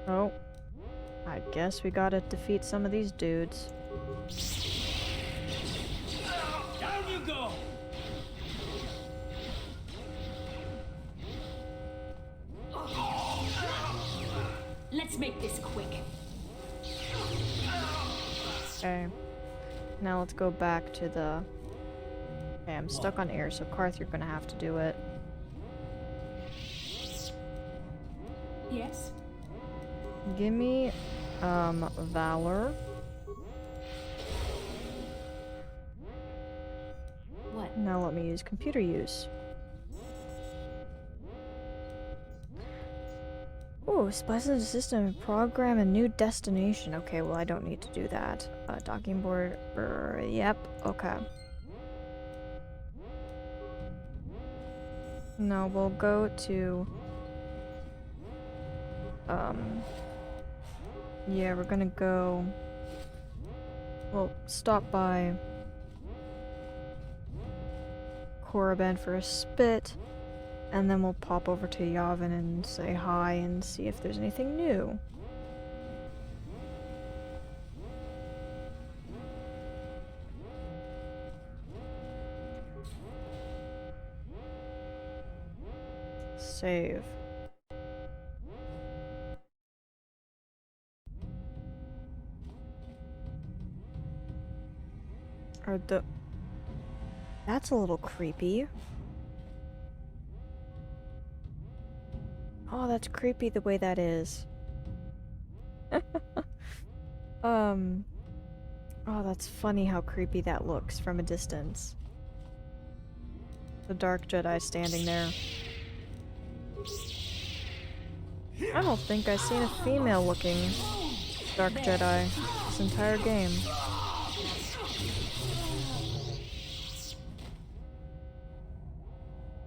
Oh, I guess we gotta defeat some of these dudes. Down you go! Let's make this quick. Okay. Now let's go back to the... Okay, I'm stuck on air, so Karth, you're gonna have to do it. Yes? Give me, Valor. What? Now let me use computer use. Ooh, splice into the system, program a new destination. Okay, well I don't need to do that. Docking board, yep, okay. No, we'll go to... Yeah, we're gonna go... We'll stop by... Korriban for a spit, and then we'll pop over to Yavin and say hi and see if there's anything new. Save. Or the... That's a little creepy. Oh, that's creepy the way that is. Oh, that's funny how creepy that looks from a distance. The Dark Jedi standing there. I don't think I've seen a female-looking Dark Jedi this entire game.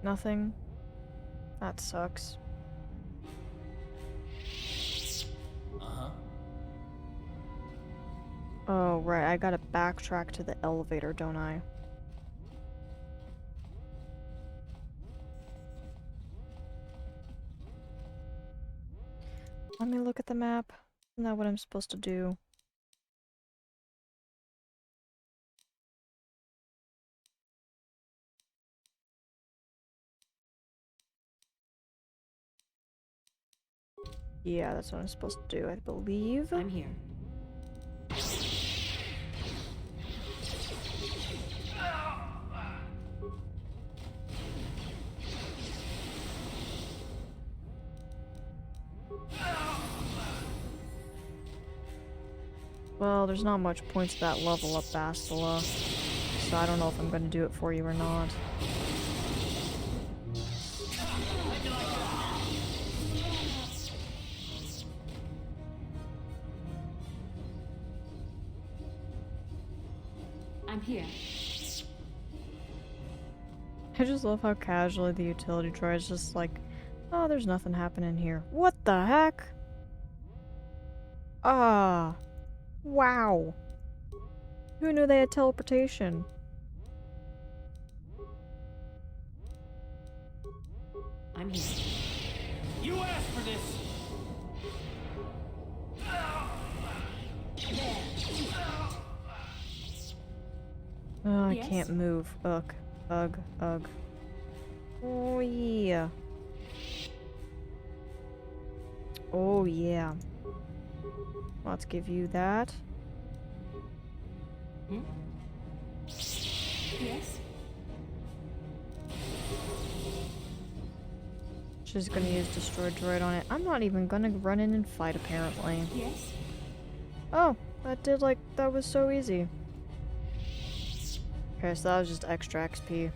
Nothing? That sucks. Oh, right, I gotta backtrack to the elevator, don't I? Let me look at the map. Isn't that what I'm supposed to do? Yeah, that's what I'm supposed to do, I believe. I'm here. Well, there's not much point to that level up, Bastila, so I don't know if I'm gonna do it for you or not. I'm here. I just love how casually the utility droid is just like, oh, there's nothing happening here. What the heck? Ah. Wow. Who knew they had teleportation? I'm here. You asked for this! Oh, I Yes? can't move. Ugh. Ugh. Ugh. Oh, yeah. Oh, yeah. Let's give you that. Hmm? Yes? She's gonna use Destroy Droid on it. I'm not even gonna run in and fight, apparently. Yes? Oh, that was so easy. Okay, so that was just extra XP.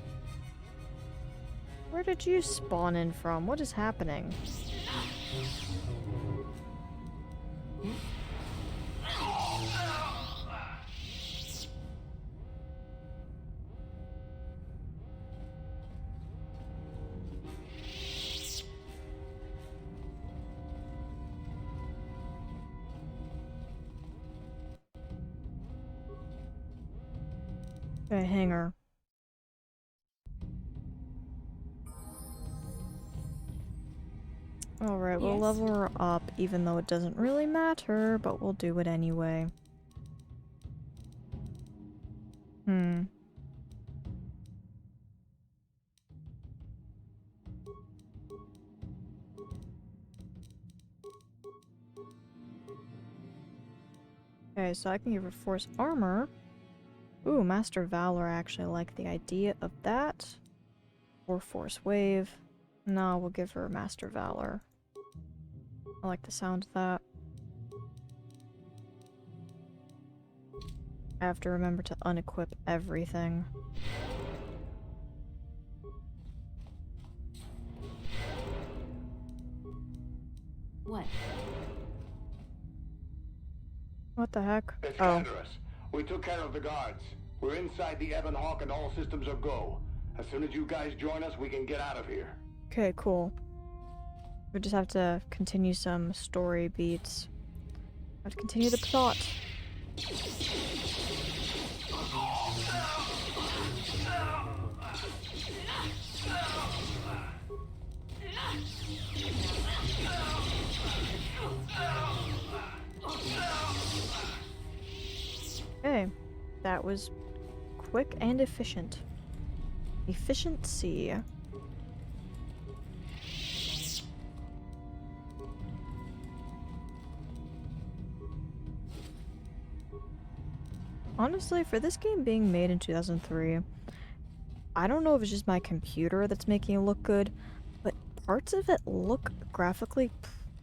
Where did you spawn in from? What is happening? Okay, hangar. Alright, we'll Yes? level her up even though it doesn't really matter, but we'll do it anyway. Okay, so I can give her Force Armor. Ooh, Master Valor, I actually like the idea of that. Or Force Wave. No, we'll give her Master Valor. I like the sound of that. I have to remember to unequip everything. What? What the heck? It's Oh. Canderous. We took care of the guards. We're inside the Ebon Hawk and all systems are go. As soon as you guys join us, we can get out of here. Okay, cool. We just have to continue some story beats. Have to continue the plot. Okay, that was quick and efficient. Efficiency. Honestly, for this game being made in 2003, I don't know if it's just my computer that's making it look good, but parts of it look graphically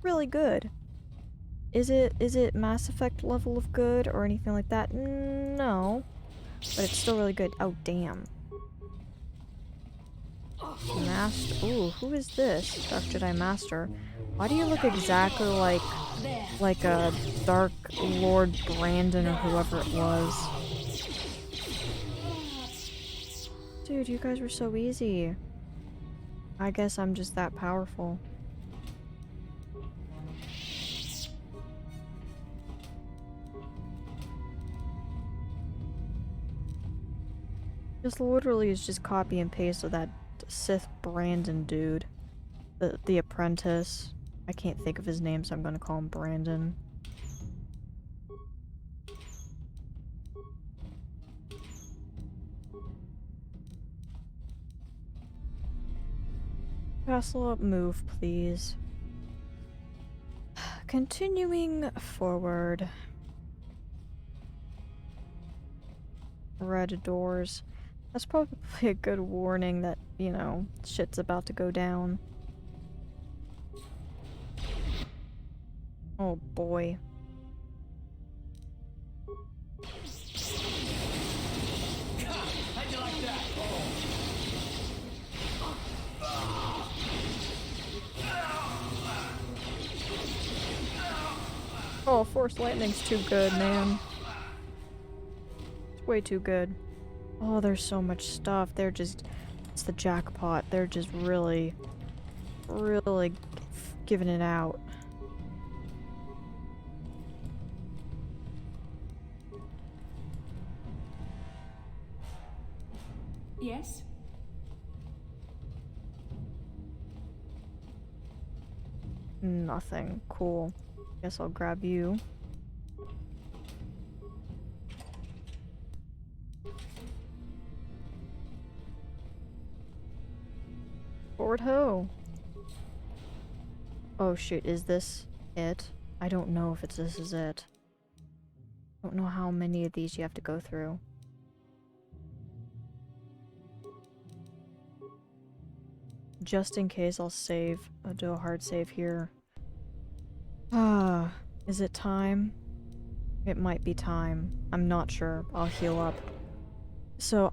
really good. Is it Mass Effect level of good or anything like that? No. But it's still really good. Oh, damn. Master. Ooh, who is this? Dark Jedi Master. Why do you look exactly like a Dark Lord Brandon or whoever it was? Dude, you guys were so easy. I guess I'm just that powerful. This literally is just copy and paste of that Sith Brandon dude. The apprentice. I can't think of his name, so I'm gonna call him Brandon. Castle up, move, please. Continuing forward. Red doors. That's probably a good warning that, you know, shit's about to go down. Oh boy. How'd you like that? Oh, Force Lightning's too good, man. It's way too good. Oh, there's so much stuff. It's the jackpot. They're just really giving it out. Yes? Nothing. Cool. Guess I'll grab you. Forward ho! Oh shoot, is this it? I don't know if this is it. I don't know how many of these you have to go through. Just in case, I'll save. I'll do a hard save here. Ah, is it time? It might be time. I'm not sure. I'll heal up. So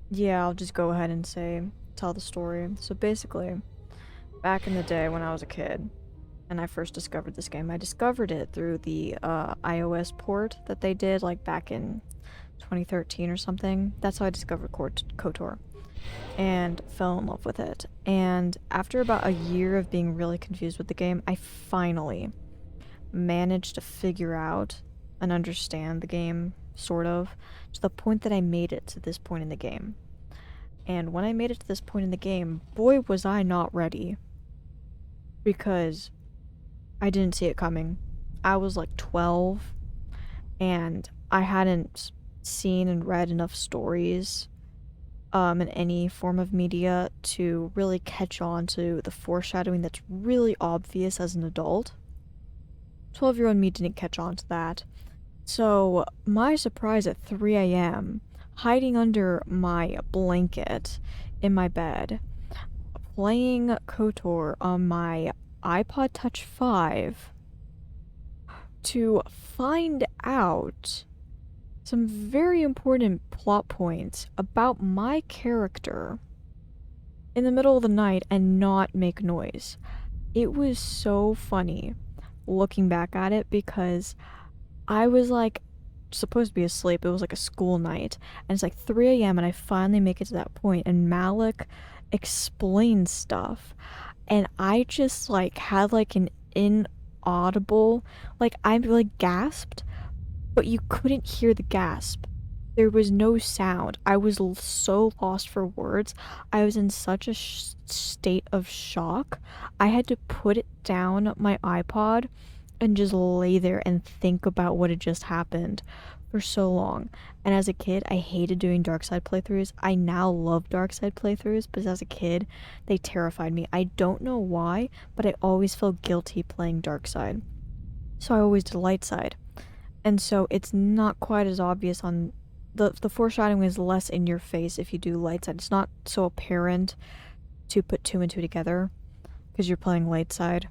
yeah, I'll just go ahead and tell the story. So basically, back in the day when I was a kid, and I first discovered this game, I discovered it through the iOS port that they did, like back in 2013 or something. That's how I discovered Kotor. And fell in love with it. And after about a year of being really confused with the game, I finally managed to figure out and understand the game, sort of, to the point that I made it to this point in the game. And when I made it to this point in the game, boy was I not ready. because I didn't see it coming. I was like 12 and I hadn't seen and read enough stories in any form of media to really catch on to the foreshadowing that's really obvious as an adult. 12-year-old me didn't catch on to that. So, my surprise at 3 a.m., hiding under my blanket in my bed, playing KOTOR on my iPod Touch 5 to find out some very important plot points about my character in the middle of the night and not make noise. It was so funny looking back at it because I was like supposed to be asleep. It was like a school night and it's like 3 a.m. and I finally make it to that point and Malak explains stuff and I just like had like an inaudible, like I like gasped, but you couldn't hear the gasp. There was no sound. I was so lost for words. I was in such a state of shock. I had to put it down my iPod and just lay there and think about what had just happened for so long. And as a kid, I hated doing dark side playthroughs. I now love dark side playthroughs, but as a kid, they terrified me. I don't know why, but I always felt guilty playing dark side. So I always did light side. And so it's not quite as obvious on the foreshadowing is less in your face if you do light side. It's not so apparent to put two and two together because you're playing light side.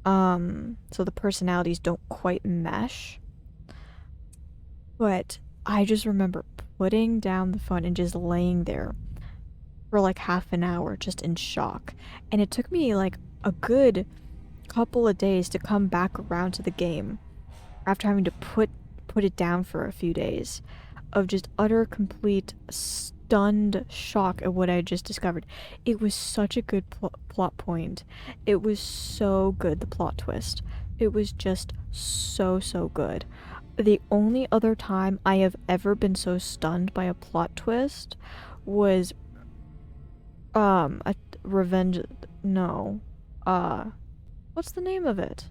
So the personalities don't quite mesh. But I just remember putting down the phone and just laying there for like half an hour just in shock. And it took me like a good couple of days to come back around to the game after having to put it down for a few days of just utter complete stunned shock at what I just discovered. It was such a good plot point. It was so good, the plot twist. It was just so good. The only other time I have ever been so stunned by a plot twist was a Revenge, no, what's the name of it?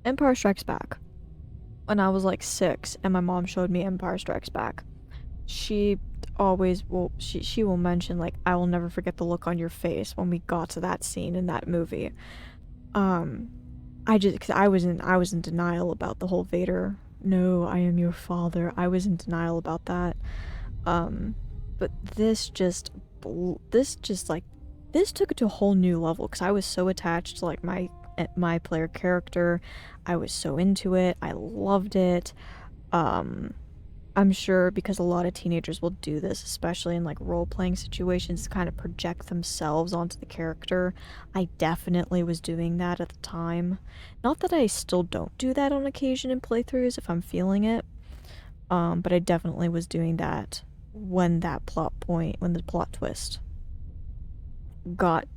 Empire Strikes Back. When I was like 6 and my mom showed me Empire Strikes Back. She always will, she will mention like, I will never forget the look on your face when we got to that scene in that movie. Cause I was in denial about the whole Vader, no, I am your father. I was in denial about that. But this took it to a whole new level because I was so attached to like my player character. I was so into it. I loved it. I'm sure because a lot of teenagers will do this, especially in like role-playing situations, to kind of project themselves onto the character. I definitely was doing that at the time. Not that I still don't do that on occasion in playthroughs if I'm feeling it, but I definitely was doing that when the plot twist got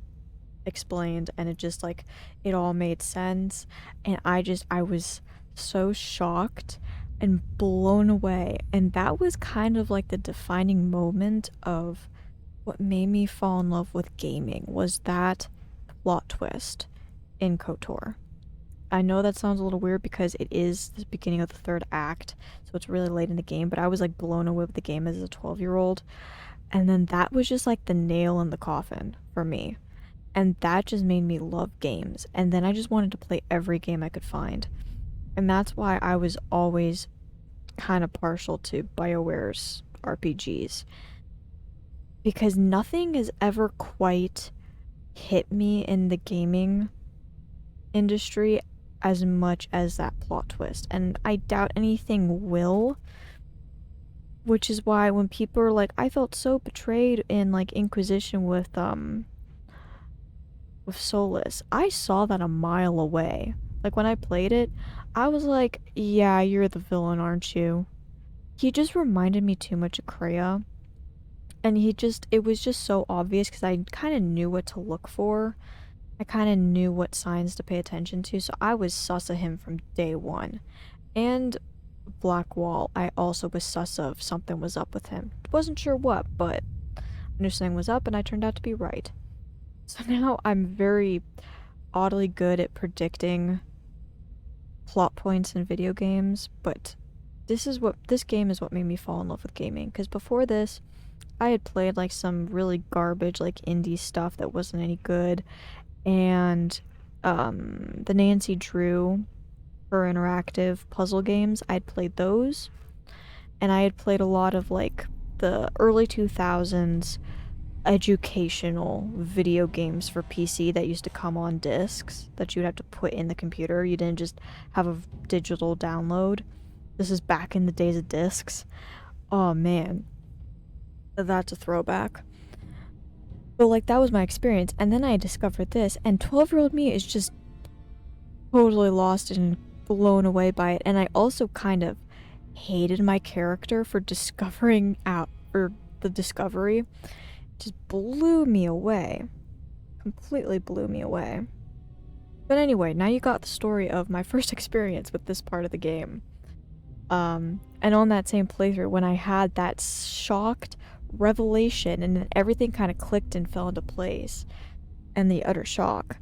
explained and it just like it all made sense and I was so shocked and blown away, and that was kind of like the defining moment of what made me fall in love with gaming, was that plot twist in KOTOR. I know that sounds a little weird because it is the beginning of the third act, so it's really late in the game, but I was like blown away with the game as a 12-year-old, and then that was just like the nail in the coffin for me. And that just made me love games. And then I just wanted to play every game I could find. And that's why I was always kind of partial to BioWare's RPGs. Because nothing has ever quite hit me in the gaming industry as much as that plot twist. And I doubt anything will. Which is why when people are like, I felt so betrayed in like Inquisition with Solus, I saw that a mile away. Like when I played it, I was like, yeah, you're the villain, aren't you? He just reminded me too much of Kreia. And it was just so obvious because I kind of knew what to look for. I kind of knew what signs to pay attention to, so I was sus of him from day one. And Blackwall, I also was sus of something was up with him. Wasn't sure what, but I knew something was up and I turned out to be right. So now I'm very oddly good at predicting plot points in video games, but this game is what made me fall in love with gaming. Because before this, I had played like some really garbage, like indie stuff that wasn't any good, and the Nancy Drew for interactive puzzle games, I'd played those, and I had played a lot of like the early 2000s educational video games for PC that used to come on discs that you'd have to put in the computer. You didn't just have a digital download. This is back in the days of discs. Oh man, that's a throwback. But like that was my experience, and then I discovered this, and 12-year-old me is just totally lost and blown away by it. And I also kind of hated my character for discovering out or the discovery. It just blew me away. Completely blew me away. But anyway, now you got the story of my first experience with this part of the game. And on that same playthrough, when I had that shocked revelation and then everything kind of clicked and fell into place, and the utter shock,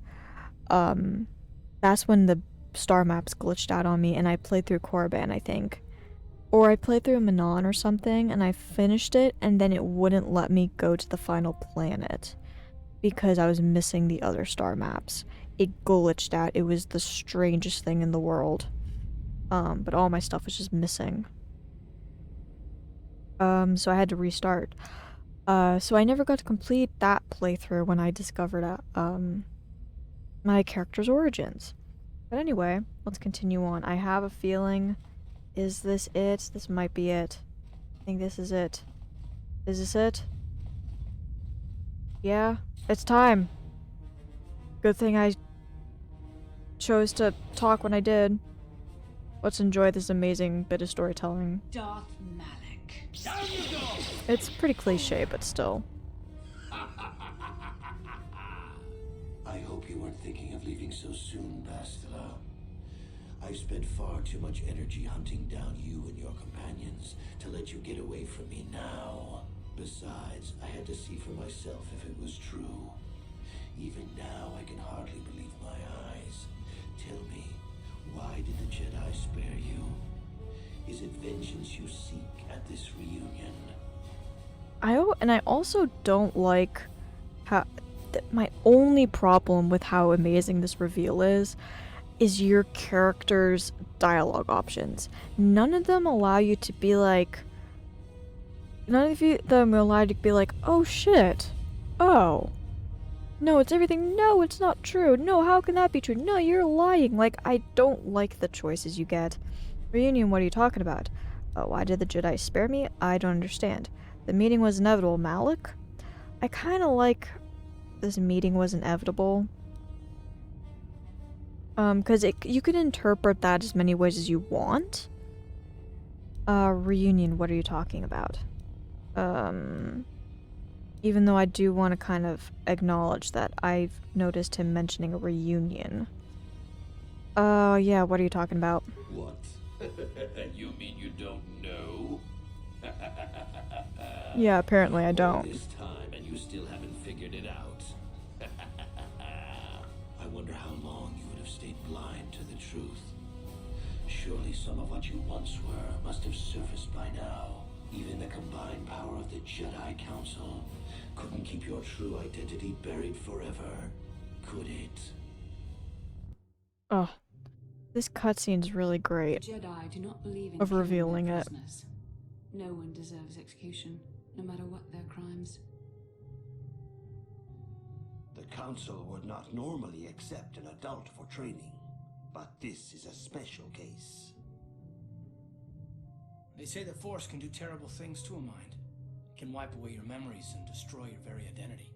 that's when the star maps glitched out on me and I played through Korriban, I think. Or I played through Manon or something, and I finished it, and then it wouldn't let me go to the final planet because I was missing the other star maps. It glitched out. It was the strangest thing in the world. But all my stuff was just missing. So I had to restart. So I never got to complete that playthrough when I discovered my character's origins. But anyway, let's continue on. I have a feeling... Is this it? This might be it. I think this is it. Is this it? Yeah, it's time. Good thing I chose to talk when I did. Let's enjoy this amazing bit of storytelling. Darth Malak. Down you go! It's pretty cliche, but still. I hope you weren't thinking of leaving so soon, Bastila. I've spent far too much energy hunting down you and your companions to let you get away from me now. Besides, I had to see for myself if it was true. Even now, I can hardly believe my eyes. Tell me, why did the Jedi spare you? Is it vengeance you seek at this reunion? I also don't like how... my only problem with how amazing this reveal is your character's dialogue options. None of them allow you to be like... None of them allow you to be like, oh shit. Oh. No, it's everything. No, it's not true. No, how can that be true? No, you're lying. Like, I don't like the choices you get. Reunion, what are you talking about? Why did the Jedi spare me? I don't understand. The meeting was inevitable. Malak? I kind of like this meeting was inevitable. Because you can interpret that as many ways as you want. Reunion, what are you talking about? Even though I do want to kind of acknowledge that I've noticed him mentioning a reunion. Yeah, what are you talking about? What? You mean you don't know? Yeah, apparently I All don't. this time and you still haven't figured it out. I wonder how long you would have stayed blind to the truth. Surely some of what you once were must have surfaced by now. Even the combined power of the Jedi Council couldn't keep your true identity buried forever, could it? Oh, this cutscene's really The great. Jedi do not believe in Of killing revealing their it. prisoners. No one deserves execution, no matter what their crimes. The Council would not normally accept an adult for training, but this is a special case. They say the Force can do terrible things to a mind. It can wipe away your memories and destroy your very identity.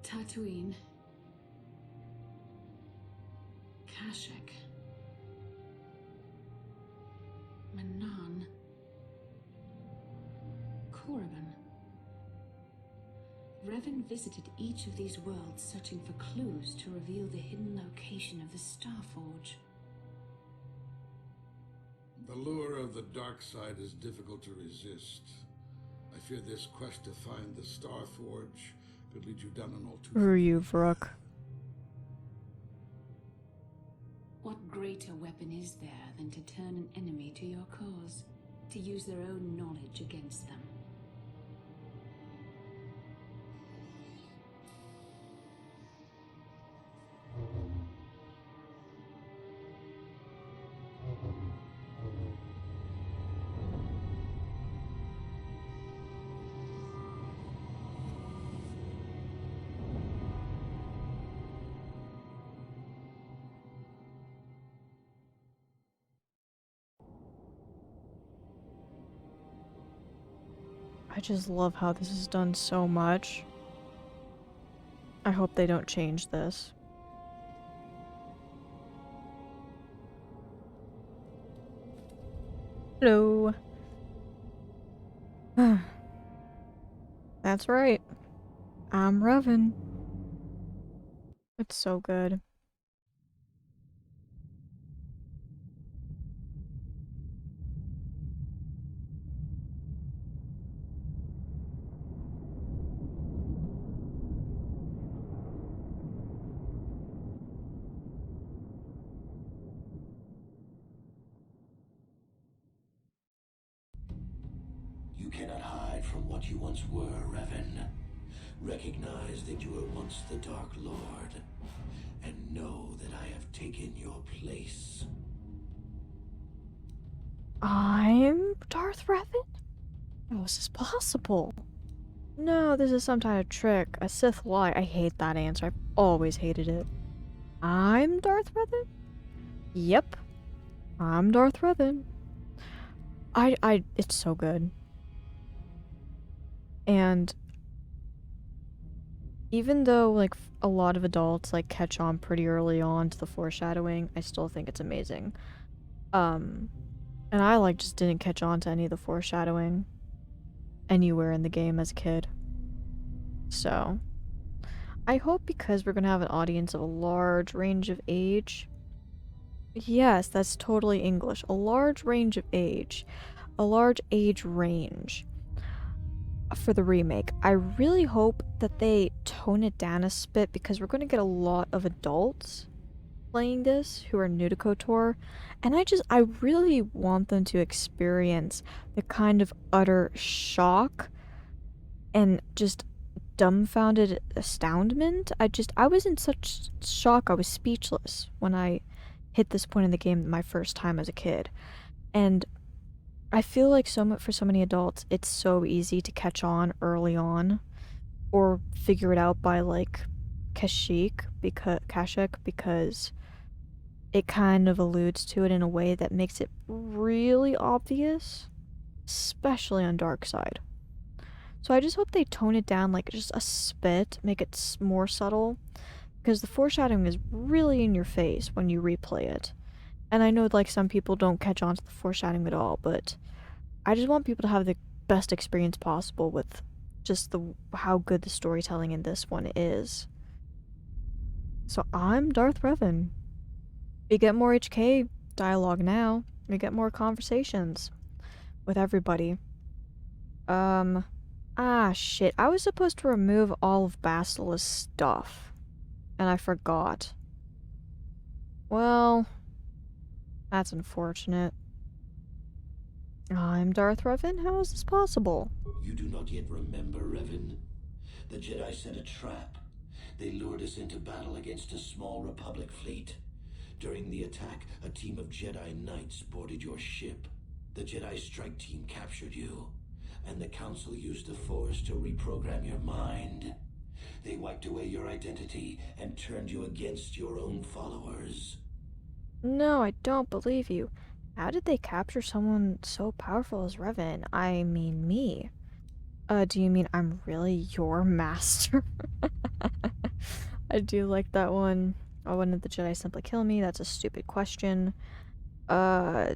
Tatooine. Kashyyyk. Manan. Korriban. Revan visited each of these worlds searching for clues to reveal the hidden location of the Starforge. The lure of the dark side is difficult to resist. I fear this quest to find the Starforge Could lead you down an all too Who are you, familiar Vrook? What greater weapon is there than to turn an enemy to your cause, to use their own knowledge against them? I just love how this is done so much. I hope they don't change this. Hello. That's right. I'm Revan. It's so good. You cannot hide from what you once were, Revan. Recognize that you were once the Dark Lord, and know that I have taken your place. I'm Darth Revan? How is this possible? No, this is some kind of trick. A Sith lie. I hate that answer. I've always hated it. I'm Darth Revan? Yep. I'm Darth Revan. It's so good. And even though, like, a lot of adults, like, catch on pretty early on to the foreshadowing, I still think it's amazing. And I, like, just didn't catch on to any of the foreshadowing anywhere in the game as a kid. So, I hope because we're gonna have an audience of a large range of age. Yes, that's totally English. A large range of age. A large age range for the remake. I really hope that they tone it down a bit because we're gonna get a lot of adults playing this who are new to KOTOR, and I really want them to experience the kind of utter shock and just dumbfounded astoundment. I was in such shock, I was speechless when I hit this point in the game my first time as a kid. And I feel like for so many adults, it's so easy to catch on early on or figure it out by like Kashyyyk because it kind of alludes to it in a way that makes it really obvious, especially on Dark Side. So I just hope they tone it down like just a bit, make it more subtle, because the foreshadowing is really in your face when you replay it. And I know like some people don't catch on to the foreshadowing at all, but I just want people to have the best experience possible with just how good the storytelling in this one is. So I'm Darth Revan. We get more HK dialogue now. We get more conversations with everybody. Shit. I was supposed to remove all of Bastila's stuff, and I forgot. Well, that's unfortunate. I'm Darth Revan? How is this possible? You do not yet remember, Revan? The Jedi set a trap. They lured us into battle against a small Republic fleet. During the attack, a team of Jedi Knights boarded your ship. The Jedi strike team captured you, and the Council used the Force to reprogram your mind. They wiped away your identity and turned you against your own followers. No, I don't believe you. How did they capture someone so powerful as Revan? I mean me. Do you mean I'm really your master? I do like that one. Oh, wouldn't the Jedi simply kill me? That's a stupid question. Do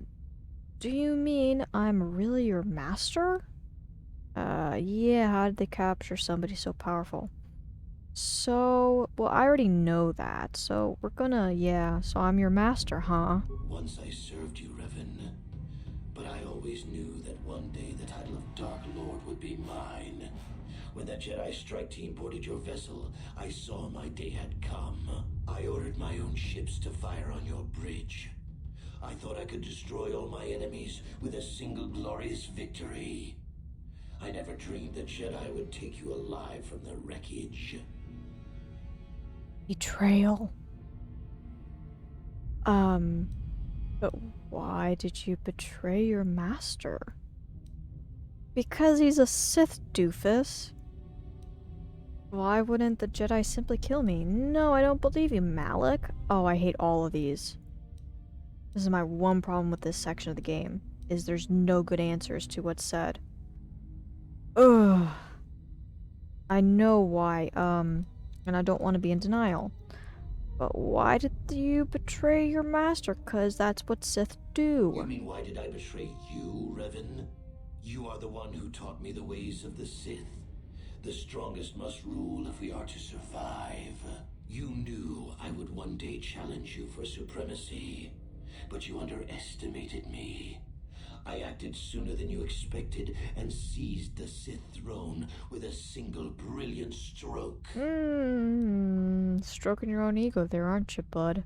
you mean I'm really your master? Yeah, how did they capture somebody so powerful? So, well, I already know that, so we're gonna, yeah, so I'm your master, huh? Once I served you, Revan, but I always knew that one day the title of Dark Lord would be mine. When that Jedi strike team boarded your vessel, I saw my day had come. I ordered my own ships to fire on your bridge. I thought I could destroy all my enemies with a single glorious victory. I never dreamed that Jedi would take you alive from the wreckage. Betrayal. But why did you betray your master? Because he's a Sith, doofus. Why wouldn't the Jedi simply kill me? No, I don't believe you, Malak. Oh, I hate all of these. This is my one problem with this section of the game, is there's no good answers to what's said. Ugh. I know why, and I don't want to be in denial. But why did you betray your master? 'Cause that's what Sith do. You mean why did I betray you, Revan? You are the one who taught me the ways of the Sith. The strongest must rule if we are to survive. You knew I would one day challenge you for supremacy, but you underestimated me. I acted sooner than you expected and seized the Sith throne with a single brilliant stroke. Stroking your own ego there, aren't you, bud?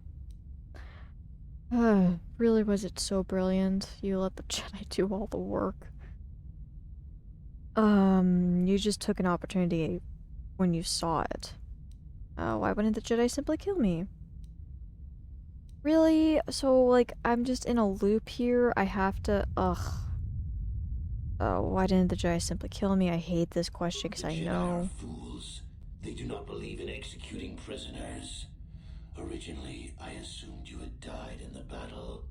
Really, was it so brilliant? You let the Jedi do all the work. You just took an opportunity when you saw it. Why wouldn't the Jedi simply kill me? Really? So, like, I'm just in a loop here. I have to... Ugh. Why didn't the Jedi simply kill me? I hate this question because I The Jedi know. are fools. They do not believe in executing prisoners. Originally, I assumed you had died in the battle.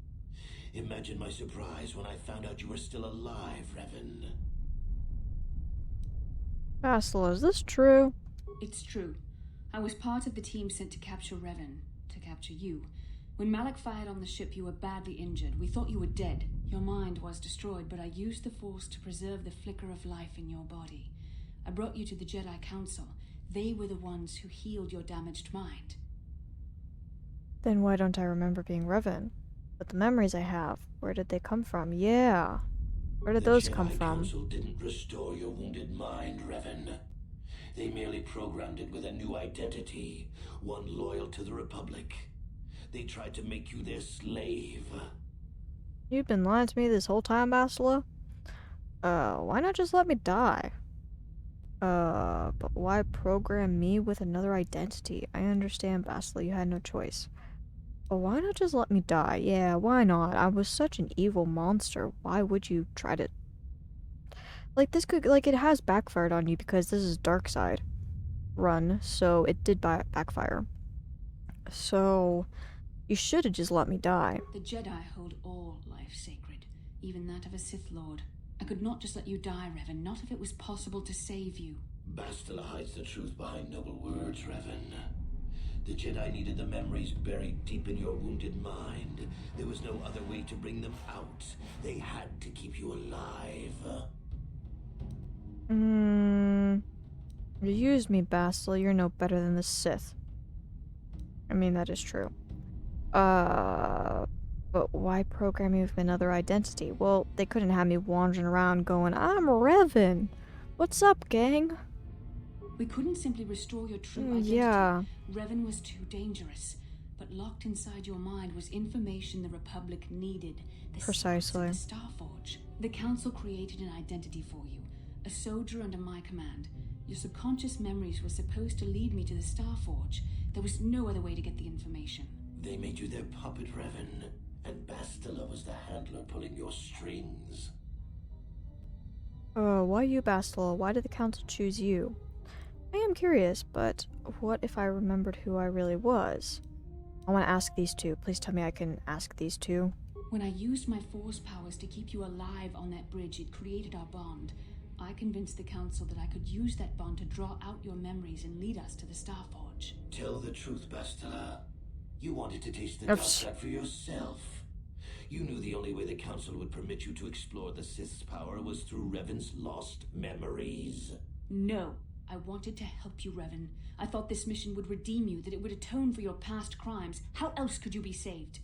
Imagine my surprise when I found out you were still alive, Revan. Bastila, is this true? It's true. I was part of the team sent to capture Revan, to capture you. When Malak fired on the ship, you were badly injured. We thought you were dead. Your mind was destroyed, but I used the Force to preserve the flicker of life in your body. I brought you to the Jedi Council. They were the ones who healed your damaged mind. Then why don't I remember being Revan? But the memories I have, where did they come from? Yeah. Where did those come The Jedi from? Council didn't restore your wounded mind, Revan. They merely programmed it with a new identity, one loyal to the Republic. They tried to make you their slave. You've been lying to me this whole time, Bastila? Why not just let me die? But why program me with another identity? I understand, Bastila, you had no choice. But why not just let me die? Yeah, why not? I was such an evil monster. Why would you try to... Like, this could... Like, it has backfired on you because this is dark side run, so it did backfire. So... You should have just let me die. The Jedi hold all life sacred, even that of a Sith Lord. I could not just let you die, Revan, not if it was possible to save you. Bastila hides the truth behind noble words, Revan. The Jedi needed the memories buried deep in your wounded mind. There was no other way to bring them out. They had to keep you alive. You used me, Bastila. You're no better than the Sith. I mean, that is true. But why program me with another identity? Well, they couldn't have me wandering around going, I'm Revan. What's up, gang? We couldn't simply restore your true identity. Yeah. Revan was too dangerous. But locked inside your mind was information the Republic needed. The Precisely. secrets of the Starforge. The Council created an identity for you. A soldier under my command. Your subconscious memories were supposed to lead me to the Starforge. There was no other way to get the information. They made you their puppet, Revan, and Bastila was the handler pulling your strings. Why you, Bastila? Why did the Council choose you? I am curious, but what if I remembered who I really was? I want to ask these two. Please tell me I can ask these two. When I used my Force powers to keep you alive on that bridge, it created our bond. I convinced the Council that I could use that bond to draw out your memories and lead us to the Starforge. Tell the truth, Bastila. You wanted to taste the dark side for yourself. You knew the only way the Council would permit you to explore the Sith's power was through Revan's lost memories. No, I wanted to help you, Revan. I thought this mission would redeem you, that it would atone for your past crimes. How else could you be saved?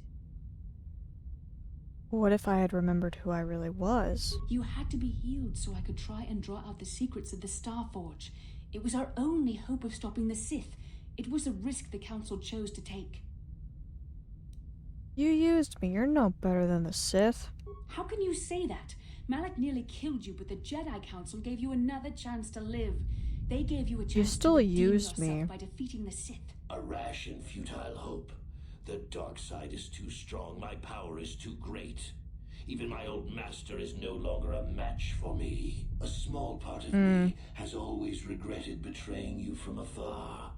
What if I had remembered who I really was? You had to be healed so I could try and draw out the secrets of the Starforge. It was our only hope of stopping the Sith. It was a risk the Council chose to take. You used me. You're no better than the Sith. How can you say that? Malak nearly killed you, but the Jedi Council gave you another chance to live. They gave you a chance still to redeem used yourself me. by defeating the Sith. A rash and futile hope. The dark side is too strong. My power is too great. Even my old master is no longer a match for me. A small part of me has always regretted betraying you from afar.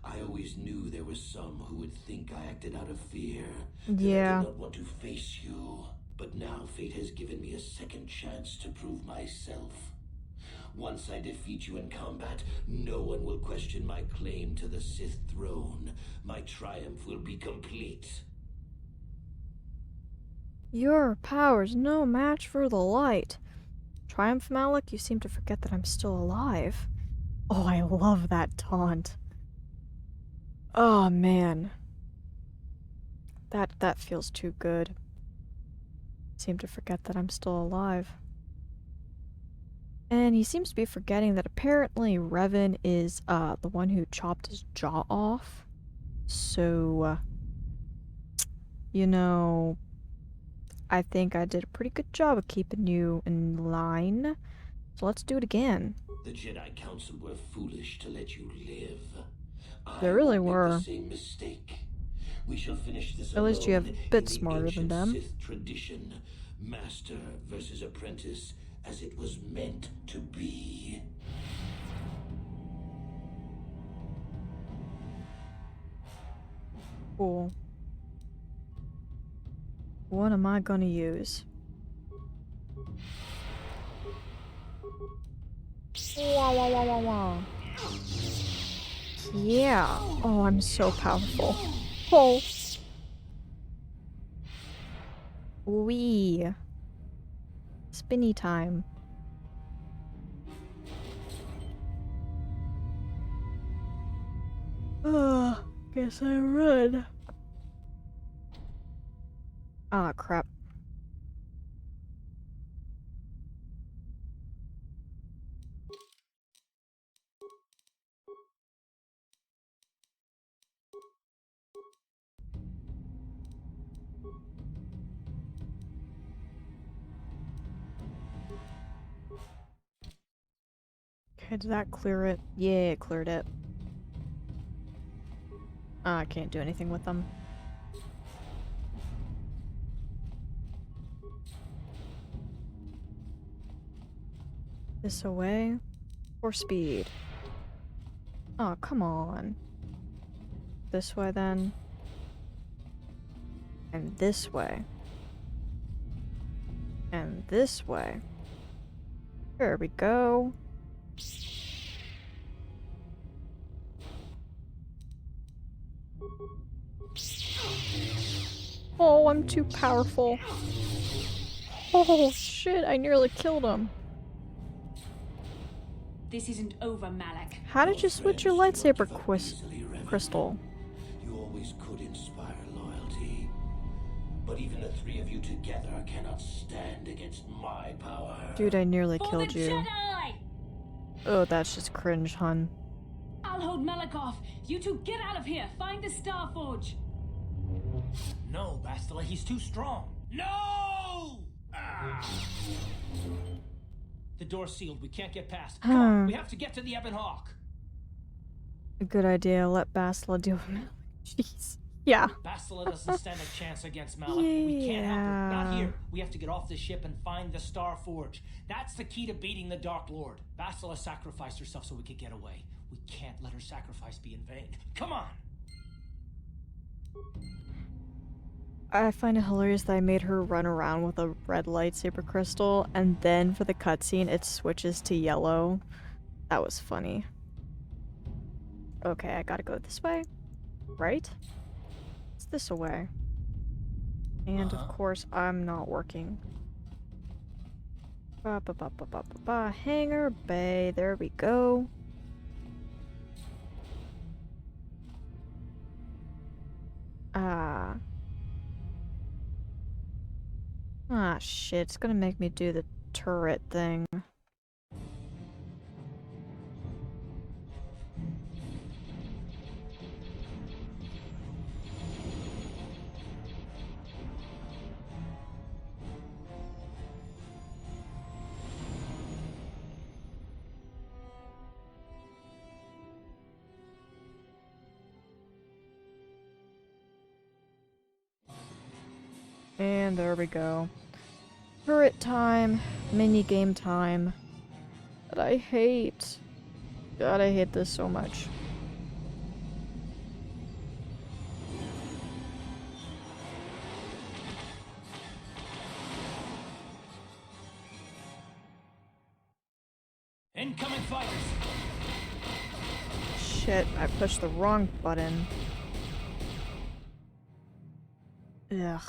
I always knew there were some who would think I acted out of fear. That Yeah. I did not want to face you. But now fate has given me a second chance to prove myself. Once I defeat you in combat, no one will question my claim to the Sith throne. My triumph will be complete. Your power's no match for the light. Triumph, Malak, you seem to forget that I'm still alive. Oh, I love that taunt. Oh, man. That feels too good. Seem to forget that I'm still alive. And he seems to be forgetting that apparently Revan is, the one who chopped his jaw off. So, you know, I think I did a pretty good job of keeping you in line. So let's do it again. The Jedi Council were foolish to let you live. They really I won't were. make the same mistake. We shall finish this At least you have alone a bit in the smarter than ancient them. Sith tradition. Master versus apprentice, as it was meant to be. Cool. What am I gonna use? Wah, wah, wah, wah, wah. Yeah. Oh, I'm so powerful. Oh. Wee. Spinny time. Guess I run. Ah, crap. Okay, did that clear it? Yeah, it cleared it. I can't do anything with them. This away? For speed. Oh, come on. This way then. And this way. And this way. There we go. Oh, I'm too powerful. Oh shit, I nearly killed him. This isn't over, Malak. How did you switch your Friends do not lightsaber give up easily, Revan. crystal? You always could inspire loyalty. But even the three of you together cannot stand against my power. Dude, I nearly For killed the you. Jedi! Oh, that's just cringe, hun. I'll hold Malak off. You two get out of here. Find the Starforge. No, Bastila, he's too strong. No! Ah. The door's sealed. We can't get past. Come on, we have to get to the Ebon Hawk. A good idea. Let Bastila deal with it. Jeez. Yeah. Bastila doesn't stand a chance against Malak. We can't help her. Not Yeah. here. We have to get off the ship and find the Star Forge. That's the key to beating the Dark Lord. Bastila sacrificed herself so we could get away. We can't let her sacrifice be in vain. Come on! I find it hilarious that I made her run around with a red lightsaber crystal, and then for the cutscene it switches to yellow. That was funny. Okay, I gotta go this way. Right? It's this away. And of course, I'm not working. Ba ba ba ba ba ba ba. Hangar Bay. There we go. Ah, shit. It's gonna make me do the turret thing. And there we go. Turret time. Mini game time. That I hate. God, I hate this so much. Incoming fighters! Shit, I pushed the wrong button. Ugh.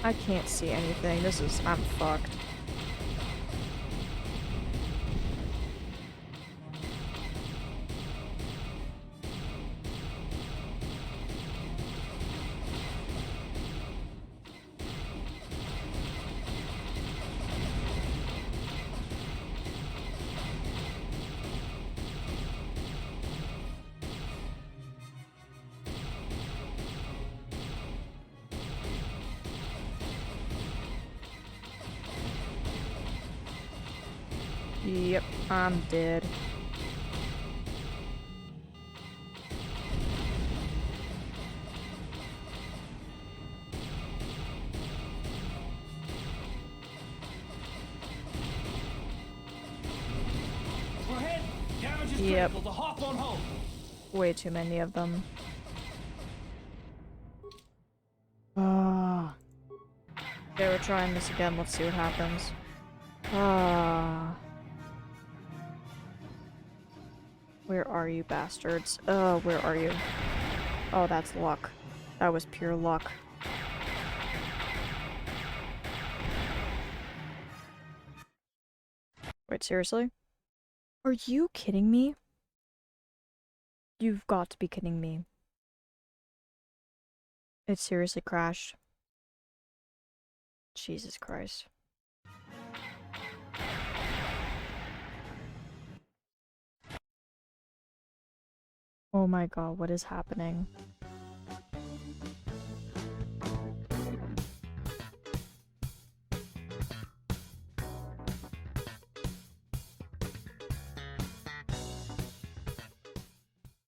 I can't see anything. I'm fucked. Yep, I'm dead. We're hit! Damage is Yep. critical. The Hawk won't hold. Way too many of them. Ah. Okay, we're trying this again. Let's see what happens. Ah. Where are you, bastards? Where are you? Oh, that's luck. That was pure luck. Wait, seriously? Are you kidding me? You've got to be kidding me. It seriously crashed. Jesus Christ. Oh my god, what is happening?